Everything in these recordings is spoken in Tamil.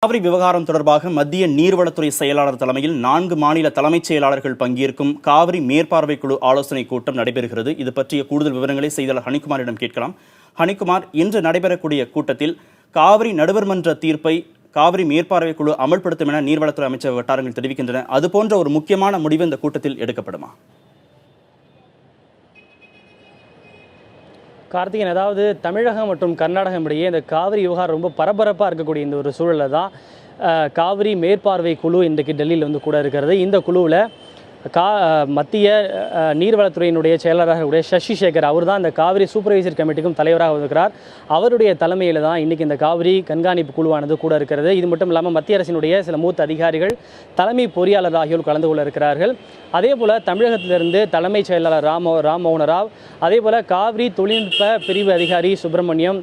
காவிரி விவகாரம் தொடர்பாக மத்திய நீர்வளத்துறை செயலாளர் தலைமையில் 4 மாநில தலைமைச் செயலாளர்கள் பங்கேற்கும் காவிரி மேற்பார்வை குழு ஆலோசனை கூட்டம் நடைபெறுகிறது. இது பற்றிய கூடுதல் விவரங்களை செய்தியாளர் ஹனிகுமாரிடம் கேட்கலாம். ஹனிகுமார், இன்று நடைபெறக்கூடிய கூட்டத்தில் காவிரி நடுவர் மன்ற தீர்ப்பை காவிரி மேற்பார்வை குழு அமல்படுத்தும் என நீர்வளத்துறை அமைச்சர் வட்டாரங்கள் தெரிவிக்கின்றன. அதுபோன்ற ஒரு முக்கியமான முடிவு இந்த கூட்டத்தில் எடுக்கப்படுமா? கார்த்திகேயன், அதாவது தமிழகம் மற்றும் கர்நாடகம் இடையே இந்த காவிரி விவகாரம் ரொம்ப பரபரப்பாக இருக்கக்கூடிய இந்த ஒரு சூழலில் தான் காவிரி மேற்பார்வை குழு இன்றைக்கு டெல்லியில் கூட இருக்கிறது. இந்த குழுவில் மத்திய நீர்வளத்துறையினுடைய செயலாளர்களுடைய சசி சேகர் அவர் தான் இந்த காவிரி சூப்பர்வைசர் கமிட்டிக்கும் தலைவராக இருக்கிறார். அவருடைய தலைமையில் தான் இன்றைக்கி இந்த காவிரி கண்காணிப்பு குழுவானது கூட இருக்கிறது. இது மட்டும் இல்லாமல் மத்திய அரசினுடைய சில மூத்த அதிகாரிகள், தலைமை பொறியாளர் ஆகியோர் கலந்து கொள்ள இருக்கிறார்கள். அதே போல் தமிழகத்திலிருந்து தலைமைச் செயலாளர் ராம் மோகன ராவ், அதே போல் காவிரி தொழில்நுட்ப பிரிவு அதிகாரி சுப்பிரமணியம்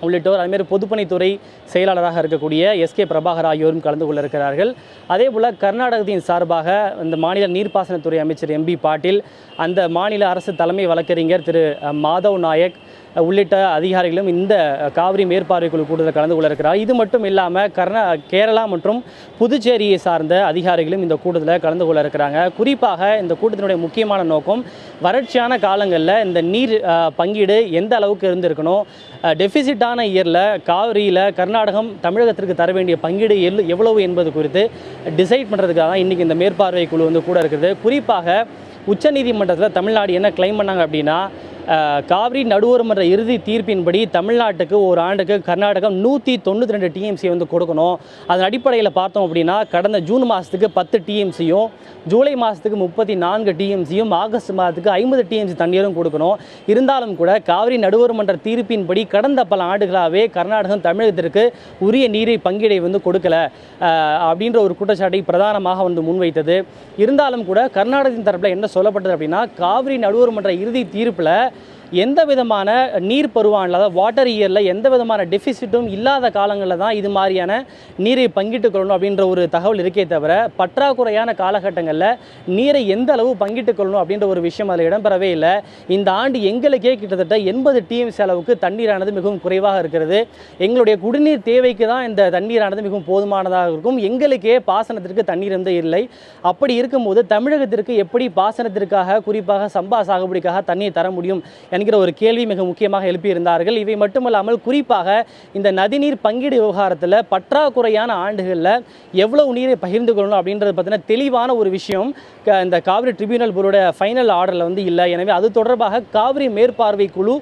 உள்ளிட்டோர், அதுமாரி பொதுப்பணித்துறை செயலாளராக இருக்கக்கூடிய எஸ்கே பிரபாகர் ஆகியோரும் கலந்து கொள்ள இருக்கிறார்கள். அதே போல் கர்நாடகத்தின் சார்பாக இந்த மாநில நீர்ப்பாசனத்துறை அமைச்சர் எம்பி பாட்டீல், அந்த மாநில அரசு தலைமை வழக்கறிஞர் திரு மாதவ் நாயக் உள்ளிட்ட அதிகாரிகளும் இந்த காவிரி மேற்பார்வை குழு கூட்டத்தில் கலந்து கொள்ள இருக்கிறார். இது மட்டும் இல்லாமல் கேரளா மற்றும் புதுச்சேரியை சார்ந்த அதிகாரிகளும் இந்த கூட்டத்தில் கலந்து கொள்ள இருக்கிறாங்க. குறிப்பாக இந்த கூட்டத்தினுடைய முக்கியமான நோக்கம் வறட்சியான காலங்களில் இந்த நீர் பங்கீடு எந்த அளவுக்கு இருந்திருக்கணும், டெபிசிட்டான இயரில் காவிரியில் கர்நாடகம் தமிழகத்திற்கு தர வேண்டிய பங்கீடு எவ்வளவு என்பது குறித்து டிசைட் பண்ணுறதுக்காக தான் இன்றைக்கி இந்த மேற்பார்வை குழு கூட இருக்குது. குறிப்பாக உச்சநீதிமன்றத்தில் தமிழ்நாடு என்ன கிளைம் பண்ணாங்க அப்படின்னா, காவிரி நடுவர் மன்ற இறுதி தீர்ப்பின்படி தமிழ்நாட்டுக்கு ஒரு ஆண்டுக்கு கர்நாடகம் 192 டிஎம்சி கொடுக்கணும். அதன் அடிப்படையில் பார்த்தோம் அப்படின்னா கடந்த ஜூன் மாதத்துக்கு 10 டிஎம்சியும், ஜூலை மாதத்துக்கு 34 டிஎம்சியும், ஆகஸ்ட் மாதத்துக்கு 50 டிஎம்சி தண்ணீரும் கொடுக்கணும். இருந்தாலும் கூட காவிரி நடுவர் மன்ற தீர்ப்பின்படி கடந்த பல ஆண்டுகளாகவே கர்நாடகம் தமிழகத்திற்கு உரிய நீரை பங்கீடை கொடுக்கல அப்படின்ற ஒரு குற்றச்சாட்டை பிரதானமாக முன்வைத்தது. இருந்தாலும் கூட கர்நாடகத்தின் தரப்பில் என்ன சொல்லப்பட்டது அப்படின்னா, காவிரி நடுவர் மன்ற இறுதி தீர்ப்பில் எந்த விதமான நீர் பருவானில், அதாவது வாட்டர் இயரில் எந்த விதமான டெபிசிட்டும் இல்லாத காலங்களில் தான் இது மாதிரியான நீரை பங்கிட்டு கொள்ளணும் அப்படின்ற ஒரு தகவல் இருக்கே தவிர, பற்றாக்குறையான காலகட்டங்களில் நீரை எந்த அளவு பங்கிட்டு கொள்ளணும் அப்படின்ற ஒரு விஷயம் அதில் இடம்பெறவே இல்லை. இந்த ஆண்டு எங்களுக்கே கிட்டத்தட்ட 80 டிஎம்சி அளவுக்கு தண்ணீரானது மிகவும் குறைவாக இருக்கிறது. எங்களுடைய குடிநீர் தேவைக்கு தான் இந்த தண்ணீரானது மிகவும் போதுமானதாக இருக்கும். எங்களுக்கே பாசனத்திற்கு தண்ணீர் இல்லை. அப்படி இருக்கும்போது தமிழகத்திற்கு எப்படி பாசனத்திற்காக, குறிப்பாக சம்பா சாகுபடிக்காக தண்ணீர் தர முடியும் என்கிற ஒரு கேள்வி மிக முக்கியமாக எழுப்பியிருந்தார்கள். இவை மட்டுமல்லாமல் குறிப்பாக இந்த நதிநீர் பங்கீடு விவகாரத்தில் பற்றாக்குறையான ஆண்டுகளில் எவ்வளவு நீரை பகிர்ந்து கொள்ளணும் அப்படின்றது பற்றின தெளிவான ஒரு விஷயம் இந்த காவிரி ட்ரிபியூனல் போர்டோட ஃபைனல் ஆர்டரில் இல்லை. எனவே அது தொடர்பாக காவிரி மேற்பார்வை குழு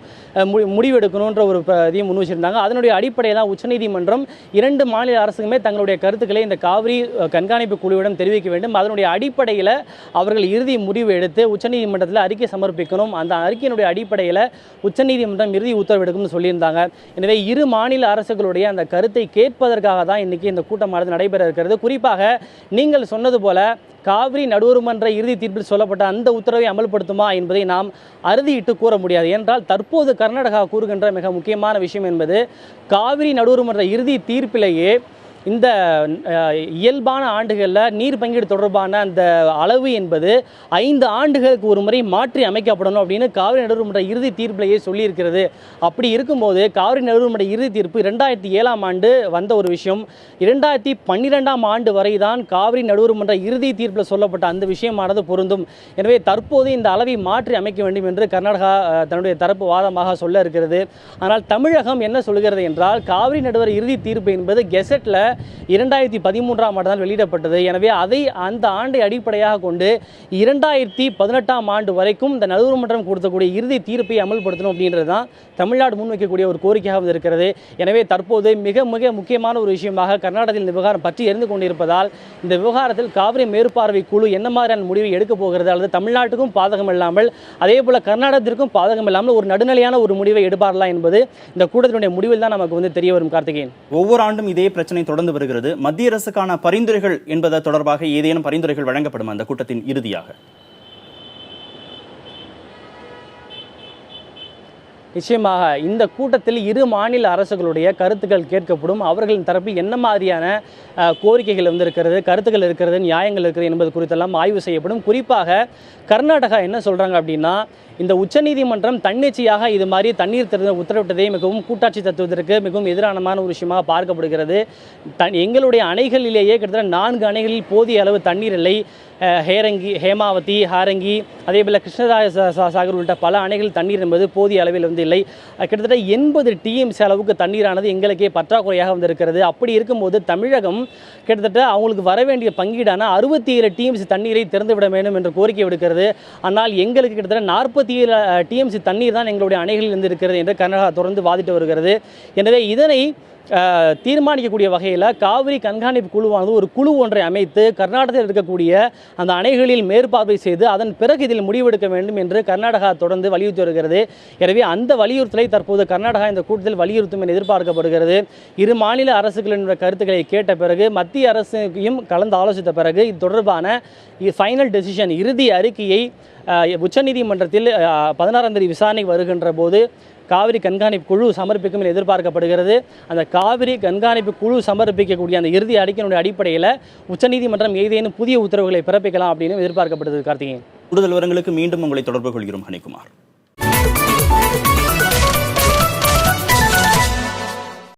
முடிவெடுக்கணுன்ற ஒரு இதையும் முன் வச்சிருந்தாங்க. அதனுடைய அடிப்படையில் தான் உச்சநீதிமன்றம் 2 மாநில அரசுக்குமே தங்களுடைய கருத்துக்களை இந்த காவிரி கண்காணிப்பு குழுவிடம் தெரிவிக்க வேண்டும். அதனுடைய அடிப்படையில் அவர்கள் இறுதி முடிவு எடுத்து உச்சநீதிமன்றத்தில் அறிக்கை சமர்ப்பிக்கணும். அந்த அறிக்கையினுடைய அடிப்படையில் உச்சநீதிமன்றம் இறுதி உத்தரவு எடுக்கும்னு சொல்லியிருந்தாங்க. எனவே 2 மாநில அரசுகளுடைய அந்த கருத்தை கேட்பதற்காக தான் இன்றைக்கி இந்த கூட்டமானது நடைபெற இருக்கிறது. குறிப்பாக நீங்கள் சொன்னது போல காவிரி நடுவர் மன்ற இறுதி தீர்ப்பில் சொல்லப்பட்ட அந்த உத்தரவை அமல்படுத்துமா என்பதை நாம் அறுதியிட்டு கூற முடியாது. என்றால் தற்போது கர்நாடகா கூறுகின்ற மிக முக்கியமான விஷயம் என்பது, காவிரி நடுவர் மன்ற இறுதி தீர்ப்பிலேயே இந்த இயல்பான ஆண்டுகளில் நீர் பங்கீடு தொடர்பான அந்த அளவு என்பது 5 ஆண்டுகளுக்கு ஒரு முறை மாற்றி அமைக்கப்படணும் அப்படின்னு காவிரி நடுவர் மன்ற இறுதி தீர்ப்பிலேயே சொல்லியிருக்கிறது. அப்படி இருக்கும்போது காவிரி நடுவர் மன்ற இறுதி தீர்ப்பு 2007ஆம் ஆண்டு வந்த ஒரு விஷயம். 2012ஆம் ஆண்டு வரை தான் காவிரி நடுவர் மன்ற இறுதி தீர்ப்பில் சொல்லப்பட்ட அந்த விஷயமானது பொருந்தும். எனவே தற்போது இந்த அளவை மாற்றி அமைக்க வேண்டும் என்று கர்நாடகா தன்னுடைய தரப்பு வாதமாக சொல்ல இருக்கிறது. ஆனால் தமிழகம் என்ன சொல்கிறது என்றால், காவிரி நடுவர் இறுதி தீர்ப்பு என்பது கெசட்டில் 2013ஆம் ஆண்டு தான் வெளியிடப்பட்டது. எனவே அந்த ஆண்டை அடிப்படையாக கொண்டு 2018ஆம் ஆண்டு வரைக்கும் இந்த நடுவர் மன்றம் கொடுத்தக்கூடிய இறுதி தீர்ப்பை அமல்படுத்தணும் அப்படின்றது தான் தமிழ்நாடு முன்வைக்கக்கூடிய ஒரு கோரிக்கையாக இருக்கிறது. எனவே தற்போது மிக மிக முக்கியமான ஒரு விஷயமாக கர்நாடகத்தில் இந்த விவகாரம் பற்றி எரிந்து கொண்டிருப்பதால், இந்த விவகாரத்தில் காவிரி மேற்பார்வை குழு என்ன மாதிரியான முடிவை எடுக்கப் போகிறது, அல்லது தமிழ்நாட்டுக்கும் பாதகம் இல்லாமல் அதே போல கர்நாடகத்திற்கும் பாதகம் இல்லாமல் ஒரு நடுநிலையான ஒரு முடிவை எடுப்பார்களா என்பது இந்த கூட்டத்தினுடைய முடிவில் தான் நமக்கு தெரிய வரும். கார்த்திகேயன், ஒவ்வொரு ஆண்டும் இதே பிரச்சனை தொடர்ந்து வருகிறது. மத்திய அரசுக்கான பரிந்துரைகள் என்பது தொடர்பாக ஏதேனும் பரிந்துரைகள் வழங்கப்படும் அந்த கூட்டத்தின் இறுதியாக? நிச்சயமாக இந்த கூட்டத்தில் இரு மாநில அரசுகளுடைய கருத்துக்கள் கேட்கப்படும். அவர்களின் தரப்பில் என்ன மாதிரியான கோரிக்கைகள் இருக்கிறது, கருத்துக்கள் இருக்கிறது, நியாயங்கள் இருக்கிறது என்பது குறித்தெல்லாம் ஆய்வு செய்யப்படும். குறிப்பாக கர்நாடகா என்ன சொல்கிறாங்க அப்படின்னா, இந்த உச்சநீதிமன்றம் தன்னிச்சையாக இது மாதிரி தண்ணீர் திறந்து உத்தரவிட்டதை மிகவும் கூட்டாட்சி தத்துவத்திற்கு மிகவும் எதிரானமான ஒரு விஷயமாக பார்க்கப்படுகிறது. எங்களுடைய அணைகளிலேயே கிட்டத்தட்ட 4 அணைகளில் போதிய அளவு தண்ணீர் இல்லை. ஹேமாவதி, ஹாரங்கி, அதேபோல் கிருஷ்ணராஜ சாகர் உள்ளிட்ட பல அணைகள் தண்ணீர் என்பது போதிய அளவில் இல்லை. கிட்டத்தட்ட 80 TMC அளவுக்கு தண்ணீரானது எங்களுக்கே பற்றாக்குறையாக வந்திருக்கிறது. அப்படி இருக்கும்போது தமிழகம் கிட்டத்தட்ட அவங்களுக்கு வர வேண்டிய பங்கீடான 67 TMC தண்ணீரை திறந்துவிட வேண்டும் என்று கோரிக்கை விடுக்கிறது. ஆனால் எங்களுக்கு கிட்டத்தட்ட 47 TMC தண்ணீர் தான் எங்களுடைய அணைகளில் இருந்து இருக்கிறது என்று கர்நாடகா தொடர்ந்து வாதிட்டு வருகிறது. எனவே இதனை தீர்மானிக்கக்கூடிய வகையில் காவிரி கண்காணிப்பு குழுவானது ஒரு குழு ஒன்றை அமைத்து கர்நாடகத்தில் இருக்கக்கூடிய அந்த அணைகளில் மேற்பார்வை செய்து அதன் பிறகு இதில் முடிவெடுக்க வேண்டும் என்று கர்நாடகா தொடர்ந்து வலியுறுத்தி வருகிறது. எனவே அந்த வலியுறுத்தலை தற்போது கர்நாடகா இந்த கூட்டத்தில் வலியுறுத்தும் என எதிர்பார்க்கப்படுகிறது. இரு மாநில அரசுகளின் கருத்துக்களை கேட்ட பிறகு மத்திய அரசையும் கலந்து ஆலோசித்த பிறகு இது தொடர்பான ஃபைனல் டெசிஷன், இறுதி அறிக்கையை உச்சநீதிமன்றத்தில் 16ஆம் தேதி விசாரணை வருகின்ற போது காவிரி கண்காணிப்பு குழு சமர்ப்பிக்கும் என எதிர்பார்க்கப்படுகிறது. அந்த காவிரி கண்காணிப்பு குழு சமர்ப்பிக்கக்கூடிய அந்த இறுதி அறிக்கையினுடைய அடிப்படையில் உச்சநீதிமன்றம் ஏதேனும் புதிய உத்தரவுகளை பிறப்பிக்கலாம் அப்படின்னு எதிர்பார்க்கப்படுது. கார்த்திகேயன், கூடுதல் விவரங்களுக்கு மீண்டும் உங்களை தொடர்பு கொள்கிறோம் ஹனிகுமார்.